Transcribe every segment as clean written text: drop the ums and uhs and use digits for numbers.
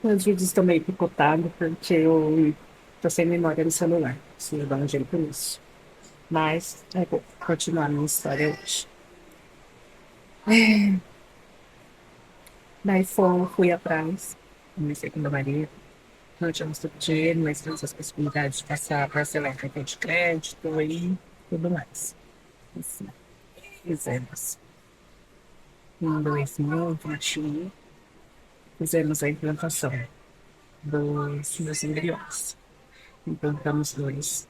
Meus vídeos estão meio picotados porque eu tô sem memória no celular. Preciso dar um jeito nisso. Mas, vou continuar a minha história hoje. Daí fui atrás, comecei com meu marido. Não tínhamos todo dinheiro, mas tínhamos as possibilidades de passar parcelar cartão de crédito e tudo mais. Assim, fizemos. Em 2021, fizemos a implantação dos embriões. Implantamos dois.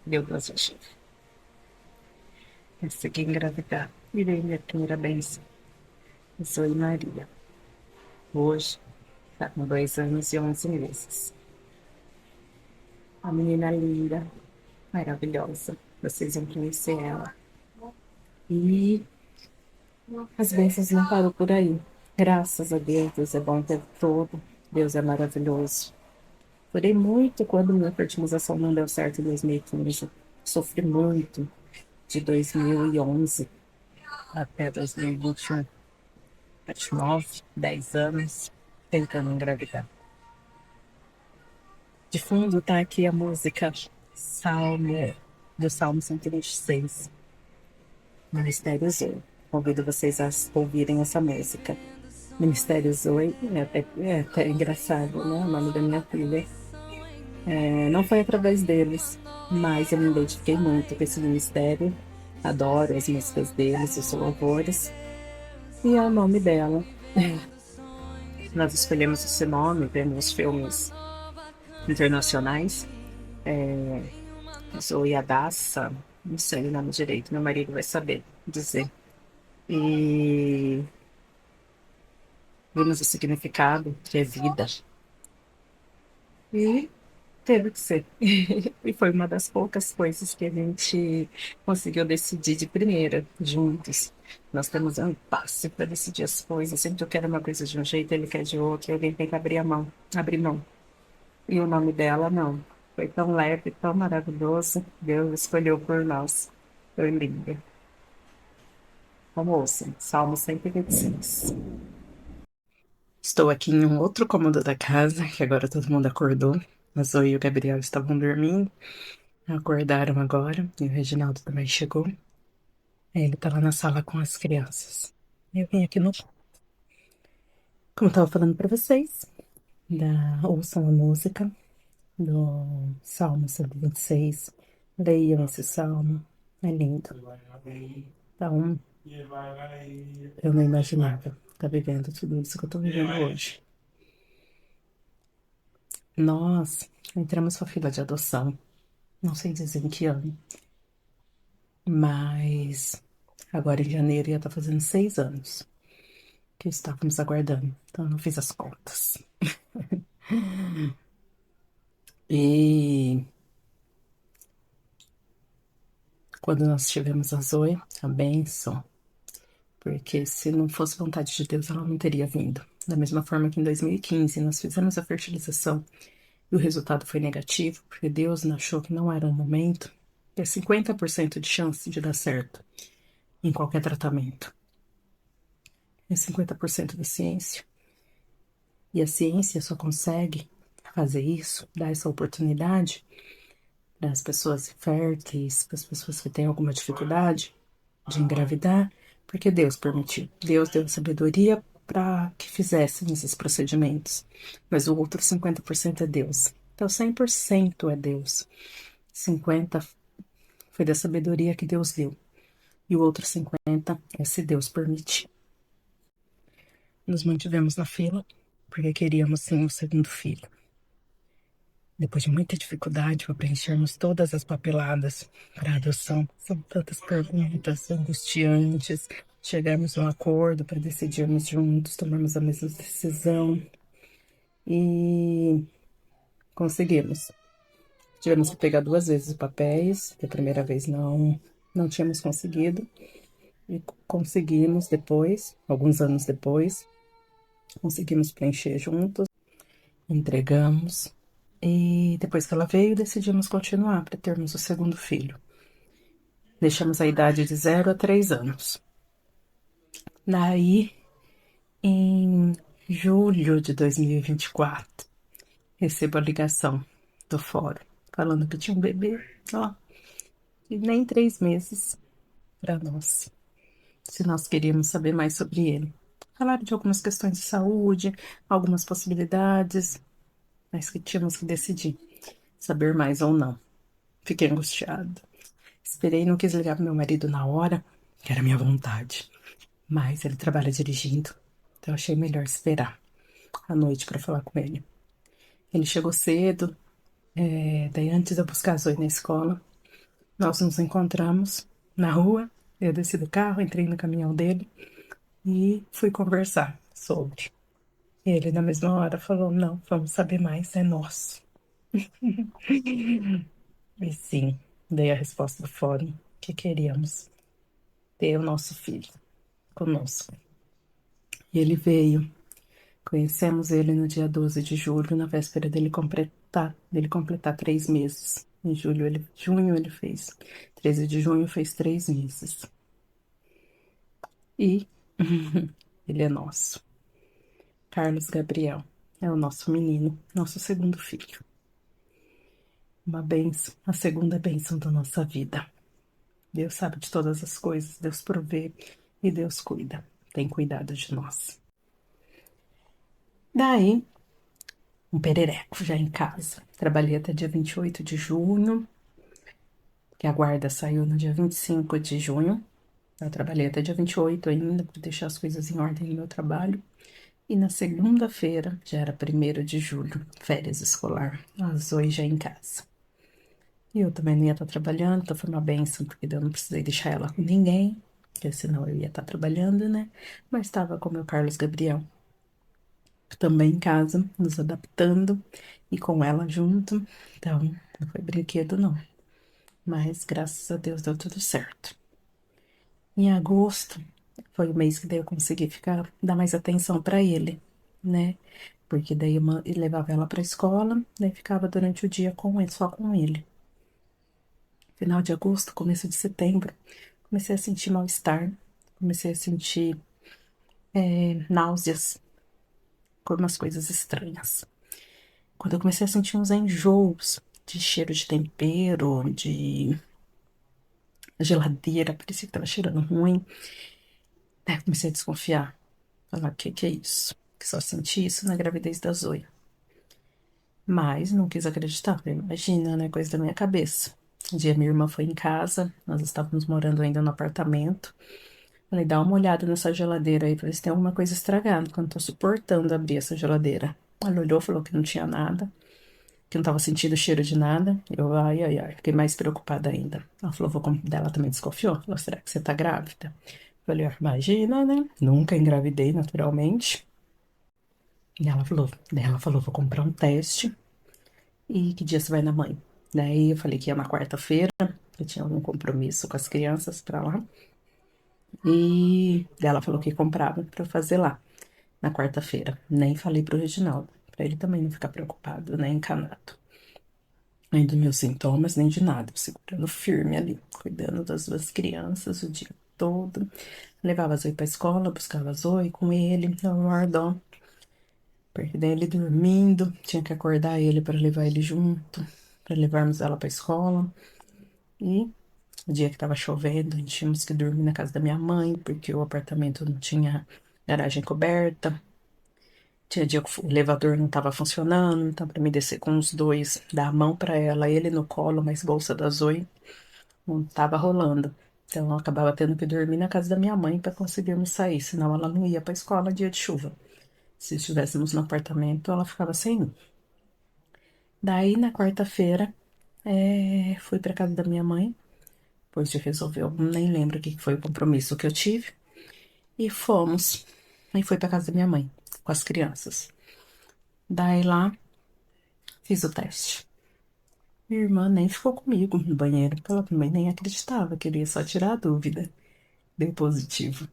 Deu duas vaginhas. Consegui engravidar. Virei minha primeira bênção. Eu sou Maria. Hoje, tá com 2 anos e 11 meses. A menina linda, maravilhosa. Vocês vão conhecer ela. E as bênçãos não param por aí. Graças a Deus, Deus é bom o tempo todo. Deus é maravilhoso. Chorei muito quando minha fertilização não deu certo em 2015. Sofri muito de 2011 até 2021. 9, 10 anos tentando engravidar. De fundo tá aqui a música Salmo, do Salmo 126, Ministério Zoe. Convido vocês a ouvirem essa música. Ministério Zoe é até engraçado, né? O nome da minha filha. Não foi através deles, mas eu me identifiquei muito com esse ministério. Adoro as músicas deles, os louvores. E é o nome dela. Nós escolhemos esse nome, vemos filmes internacionais. Zoe Adassa, não sei o nome direito, meu marido vai saber dizer. E vimos o significado, que é vida. E teve que ser. E foi uma das poucas coisas que a gente conseguiu decidir de primeira, juntos. Nós temos um passe para decidir as coisas. Sempre eu quero uma coisa de um jeito, ele quer de outro, e alguém tem que abrir a mão, abrir mão. E o nome dela, não. Foi tão leve, tão maravilhoso. Deus escolheu por nós. Foi lindo. Vamos ouçam, Salmo 126. Estou aqui em um outro cômodo da casa, que agora todo mundo acordou. A Zoe e o Gabriel estavam dormindo, acordaram agora, e o Reginaldo também chegou. Ele tá lá na sala com as crianças. Eu vim aqui no. Como eu tava falando pra vocês, ouçam a música do Salmo 126. Leiam esse salmo, é lindo. Então, eu não imaginava estar vivendo tudo isso que eu tô vivendo hoje. Nós entramos com a fila de adoção, não sei dizer em que ano, mas agora em janeiro ia estar fazendo 6 anos que estávamos aguardando, então eu não fiz as contas. E quando nós tivemos a Zoe, a bênção, porque se não fosse vontade de Deus, ela não teria vindo. Da mesma forma que em 2015 nós fizemos a fertilização e o resultado foi negativo, porque Deus achou que não era o momento, é 50% de chance de dar certo em qualquer tratamento. É 50% da ciência. E a ciência só consegue fazer isso, dar essa oportunidade para as pessoas férteis, para as pessoas que têm alguma dificuldade de engravidar, porque Deus permitiu. Deus deu sabedoria para que fizessem esses procedimentos. Mas o outro 50% é Deus. Então 100% é Deus. 50% foi da sabedoria que Deus deu. E o outro 50% é se Deus permitir. Nos mantivemos na fila, porque queríamos sim o segundo filho. Depois de muita dificuldade para preenchermos todas as papeladas para adoção, são tantas perguntas angustiantes, chegarmos a um acordo para decidirmos juntos, tomarmos a mesma decisão e conseguimos. Tivemos que pegar 2 vezes os papéis, da primeira vez não tínhamos conseguido, e conseguimos depois, alguns anos depois, conseguimos preencher juntos, entregamos. E depois que ela veio, decidimos continuar para termos o segundo filho. Deixamos a idade de 0 a 3 anos. Daí, em julho de 2024, recebo a ligação do fórum falando que tinha um bebê, ó, e nem 3 meses para nós, se nós queríamos saber mais sobre ele. Falaram de algumas questões de saúde, algumas possibilidades, mas que tínhamos que decidir saber mais ou não. Fiquei angustiada. Esperei, não quis ligar pro meu marido na hora, que era minha vontade. Mas ele trabalha dirigindo, então eu achei melhor esperar a noite para falar com ele. Ele chegou cedo, daí antes de eu buscar a Zoe na escola, nós nos encontramos na rua. Eu desci do carro, entrei no caminhão dele e fui conversar sobre. Ele, na mesma hora, falou: Não, vamos saber mais, é nosso. E sim, dei a resposta do fórum que queríamos ter o nosso filho conosco. E ele veio. Conhecemos ele no dia 12 de julho, na véspera dele completar 3 meses. Em junho ele fez. 13 de junho fez 3 meses. E ele é nosso. Carlos Gabriel é o nosso menino, nosso segundo filho. Uma bênção, a segunda bênção da nossa vida. Deus sabe de todas as coisas, Deus provê e Deus cuida. Tem cuidado de nós. Daí, um perereco já em casa. Trabalhei até dia 28 de junho, que a guarda saiu no dia 25 de junho. Eu trabalhei até dia 28 ainda, para deixar as coisas em ordem no meu trabalho. E na segunda-feira, já era 1º de julho, férias escolar, às 8 já em casa. E eu também não ia estar trabalhando, então foi uma bênção, porque eu não precisei deixar ela com ninguém, porque senão eu ia estar trabalhando, né? Mas estava com o meu Carlos Gabriel, também em casa, nos adaptando, e com ela junto. Então, não foi brinquedo, não. Mas, graças a Deus, deu tudo certo. Em agosto, foi o mês que daí eu consegui dar mais atenção para ele, né? Porque daí eu levava ela pra escola, daí ficava durante o dia com ele, só com ele. Final de agosto, começo de setembro, comecei a sentir mal-estar, comecei a sentir náuseas, com umas coisas estranhas. Quando eu comecei a sentir uns enjoos de cheiro de tempero, de geladeira, parecia que tava cheirando ruim, daí eu comecei a desconfiar. Falar, o que que é isso? Que só senti isso na gravidez da Zoe. Mas não quis acreditar. Falei, imagina, né? Coisa da minha cabeça. Um dia minha irmã foi em casa, nós estávamos morando ainda no apartamento. Falei, dá uma olhada nessa geladeira aí, pra ver se tem alguma coisa estragada, porque eu não tô suportando abrir essa geladeira. Ela olhou, falou que não tinha nada, que não tava sentindo cheiro de nada. Eu, ai, ai, ai, fiquei mais preocupada ainda. Ela falou, dela também desconfiou. Falou, será que você tá grávida? Falei, imagina, né? Nunca engravidei naturalmente. Daí ela falou, vou comprar um teste. E que dia você vai na mãe? Daí eu falei que ia na quarta-feira, eu tinha algum compromisso com as crianças pra lá. E daí ela falou que comprava pra eu fazer lá na quarta-feira. Nem falei pro Reginaldo, pra ele também não ficar preocupado, nem encanado. Nem dos meus sintomas, nem de nada. Eu segurando firme ali, cuidando das 2 crianças o dia todo. Levava a Zoe pra escola, buscava a Zoe com ele, no Mordó. Porque daí ele dormindo, tinha que acordar ele para levar ele junto, para levarmos ela para escola. E o dia que tava chovendo, a gente tínhamos que dormir na casa da minha mãe, porque o apartamento não tinha garagem coberta. Tinha dia que o elevador não tava funcionando, então para me descer com os dois, dar a mão para ela, ele no colo, mas bolsa da Zoe, não tava rolando. Então eu acabava tendo que dormir na casa da minha mãe para conseguirmos sair, senão ela não ia para escola dia de chuva. Se estivéssemos no apartamento, ela ficava sem ir. Daí, na quarta-feira, fui pra casa da minha mãe, depois de resolver, eu nem lembro o que foi o compromisso que eu tive, e fomos. E fui pra casa da minha mãe, com as crianças. Daí lá, fiz o teste. Minha irmã nem ficou comigo no banheiro, porque ela também nem acreditava, queria só tirar a dúvida. Deu positivo.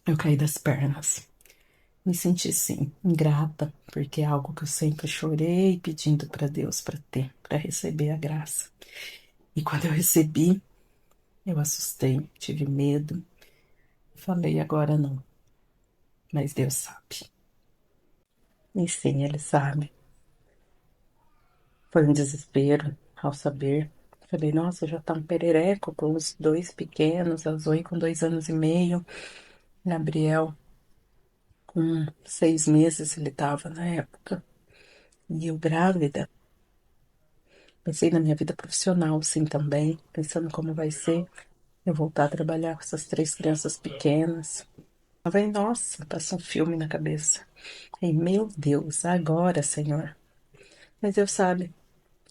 Eu caí das pernas. Me senti, sim, ingrata, porque é algo que eu sempre chorei pedindo pra Deus pra ter, pra receber a graça. E quando eu recebi, eu assustei, tive medo. Falei, agora não. Mas Deus sabe. E sim, ele sabe. Foi um desespero ao saber. Falei, nossa, já tá um perereco com os dois pequenos, a Zoe com 2 anos e meio, Gabriel com 6 meses, ele tava na época. E eu grávida. Pensei na minha vida profissional, sim, também, pensando como vai ser eu voltar a trabalhar com essas 3 crianças pequenas. Eu falei, nossa, passa um filme na cabeça. E meu Deus, agora, Senhor. Mas Deus sabe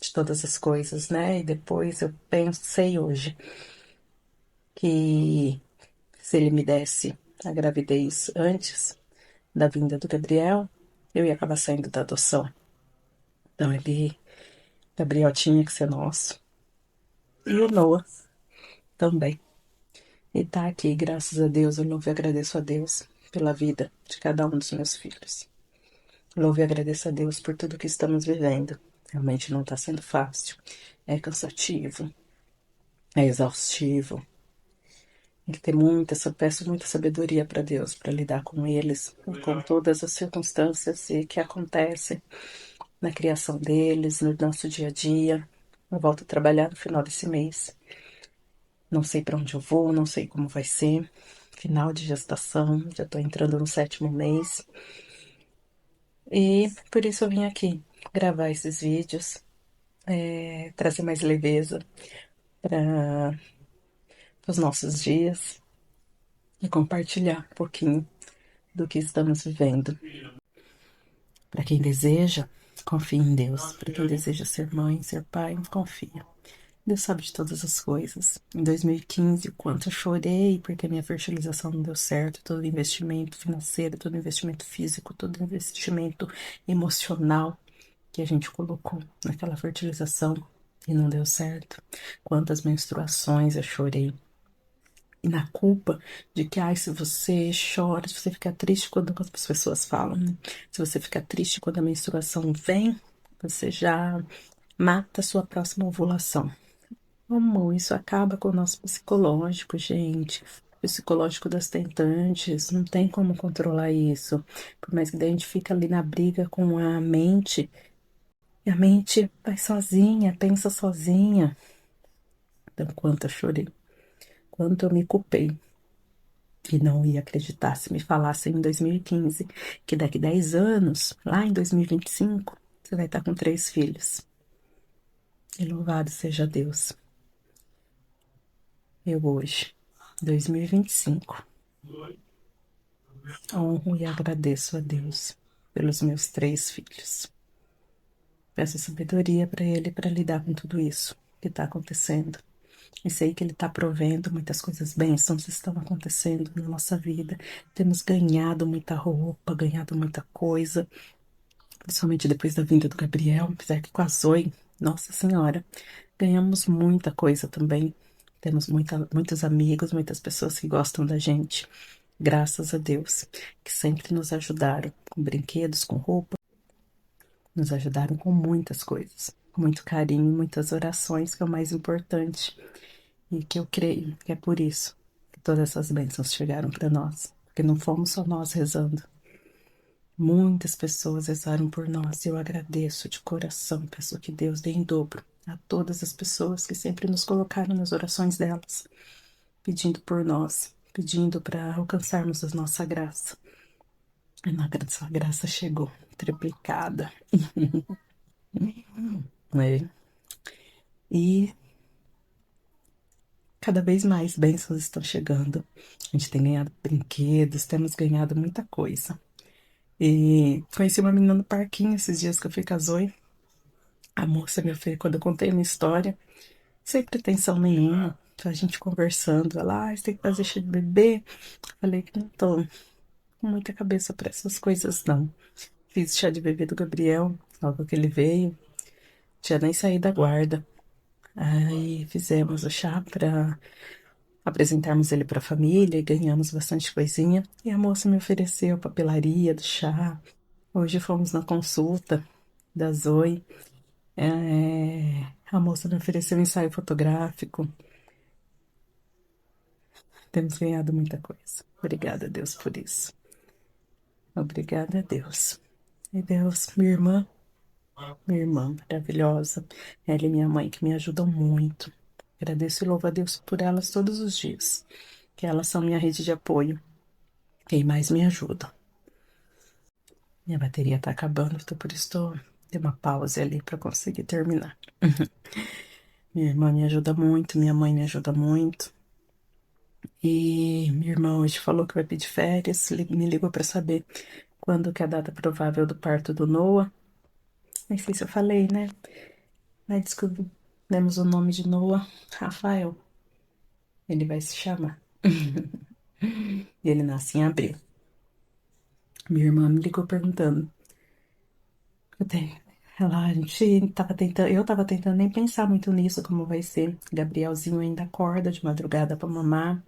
de todas as coisas, né? E depois eu pensei hoje que se ele me desse a gravidez antes da vinda do Gabriel, eu ia acabar saindo da adoção. Então Gabriel tinha que ser nosso. E o Noah também. E tá aqui, graças a Deus, eu louvo e agradeço a Deus pela vida de cada um dos meus filhos. Louvo e agradeço a Deus por tudo que estamos vivendo. Realmente não tá sendo fácil. É cansativo, é exaustivo. Tem que ter peço muita sabedoria para Deus para lidar com eles, e com todas as circunstâncias que acontecem na criação deles, no nosso dia a dia. Eu volto a trabalhar no final desse mês. Não sei para onde eu vou, não sei como vai ser. Final de gestação, já estou entrando no 7º mês. E por isso eu vim aqui gravar esses vídeos, trazer mais leveza para os nossos dias e compartilhar um pouquinho do que estamos vivendo. Para quem deseja, confie em Deus. Para quem deseja ser mãe, ser pai, confia. Deus sabe de todas as coisas. Em 2015, o quanto eu chorei porque a minha fertilização não deu certo, todo investimento financeiro, todo investimento físico, todo investimento emocional que a gente colocou naquela fertilização e não deu certo. Quantas menstruações eu chorei. E na culpa de que, ai, se você chora, se você fica triste quando as pessoas falam, né? Se você fica triste quando a menstruação vem, você já mata a sua próxima ovulação. Como isso acaba com o nosso psicológico, gente. O psicológico das tentantes, não tem como controlar isso. Por mais que daí a gente fica ali na briga com a mente, e a mente vai sozinha, pensa sozinha. Então, quanto eu chorei, quanto eu me culpei. E não ia acreditar se me falassem em 2015 que daqui 10 anos, lá em 2025, você vai estar com 3 filhos. E louvado seja Deus. Eu hoje, 2025, honro e agradeço a Deus pelos meus 3 filhos. Peço sabedoria para Ele para lidar com tudo isso que está acontecendo. E sei que Ele está provendo muitas coisas, bênçãos estão acontecendo na nossa vida. Temos ganhado muita roupa, ganhado muita coisa, principalmente depois da vinda do Gabriel, apesar que com a Zoe, Nossa Senhora, ganhamos muita coisa também. Temos muitos amigos, muitas pessoas que gostam da gente, graças a Deus, que sempre nos ajudaram com brinquedos, com roupa, nos ajudaram com muitas coisas, com muito carinho, muitas orações, que é o mais importante, e que eu creio que é por isso que todas essas bênçãos chegaram para nós, porque não fomos só nós rezando. Muitas pessoas rezaram por nós e eu agradeço de coração. Peço que Deus dê em dobro a todas as pessoas que sempre nos colocaram nas orações delas, pedindo por nós, pedindo para alcançarmos a nossa graça. E nossa graça chegou triplicada, né? E cada vez mais bênçãos estão chegando. A gente tem ganhado brinquedos, temos ganhado muita coisa. E conheci uma menina no parquinho esses dias que eu fui com a Zoe. A moça, meu filho, quando eu contei a minha história, sem pretensão nenhuma, a gente conversando, ela, você tem que fazer chá de bebê. Falei que não tô com muita cabeça para essas coisas, não. Fiz chá de bebê do Gabriel, logo que ele veio, tinha nem saído da guarda. Aí fizemos o chá para apresentarmos ele para a família e ganhamos bastante coisinha. E a moça me ofereceu papelaria do chá. Hoje fomos na consulta da Zoe. A moça me ofereceu um ensaio fotográfico. Temos ganhado muita coisa. Obrigada a Deus por isso. Obrigada a Deus. E Deus, minha irmã maravilhosa, ela e minha mãe que me ajudam muito. Agradeço e louvo a Deus por elas todos os dias, que elas são minha rede de apoio. Quem mais me ajuda? Minha bateria tá acabando, então por isso dei uma pausa ali para conseguir terminar. Minha irmã me ajuda muito, minha mãe me ajuda muito. E minha irmã hoje falou que vai pedir férias, me ligou para saber quando que é a data provável do parto do Noah. Nem sei se eu falei, né? Mas descobrimos o nome de Noah, Rafael. Ele vai se chamar. E ele nasce em abril. Minha irmã me ligou perguntando. Eu tenho. A gente tava tentando, eu tava tentando nem pensar muito nisso, como vai ser. Gabrielzinho ainda acorda de madrugada pra mamar.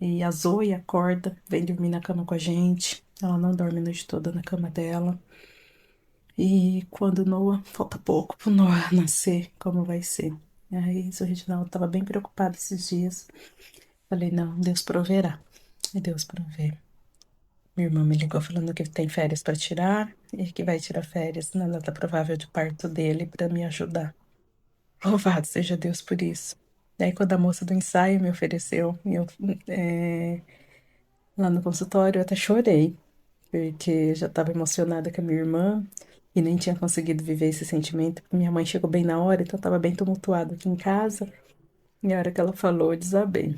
E a Zoe acorda, vem dormir na cama com a gente. Ela não dorme a noite toda na cama dela. E quando Noah, falta pouco pro Noah nascer, como vai ser? Aí o Reginaldo tava bem preocupado esses dias. Falei, não, Deus proverá. E Deus provê. Minha irmã me ligou falando que tem férias para tirar e que vai tirar férias na data provável de parto dele para me ajudar. Louvado seja Deus por isso. Daí, quando a moça do ensaio me ofereceu, lá no consultório, eu até chorei, porque já estava emocionada com a minha irmã e nem tinha conseguido viver esse sentimento. Minha mãe chegou bem na hora, então estava bem tumultuado aqui em casa. E a hora que ela falou, eu desabei.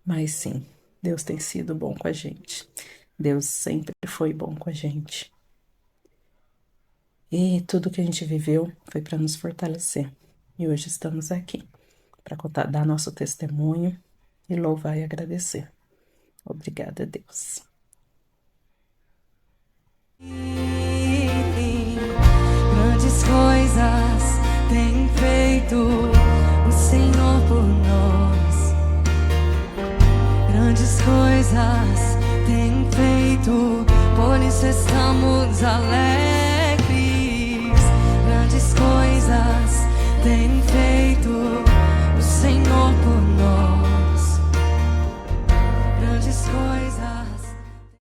Mas sim, Deus tem sido bom com a gente. Deus sempre foi bom com a gente. E tudo que a gente viveu foi para nos fortalecer. E hoje estamos aqui para contar, dar nosso testemunho e louvar e agradecer. Obrigada, Deus. Grandes coisas tem feito o Senhor por nós. Grandes coisas tem feito, por isso estamos alegres. Grandes coisas tem feito o Senhor por nós. Grandes coisas.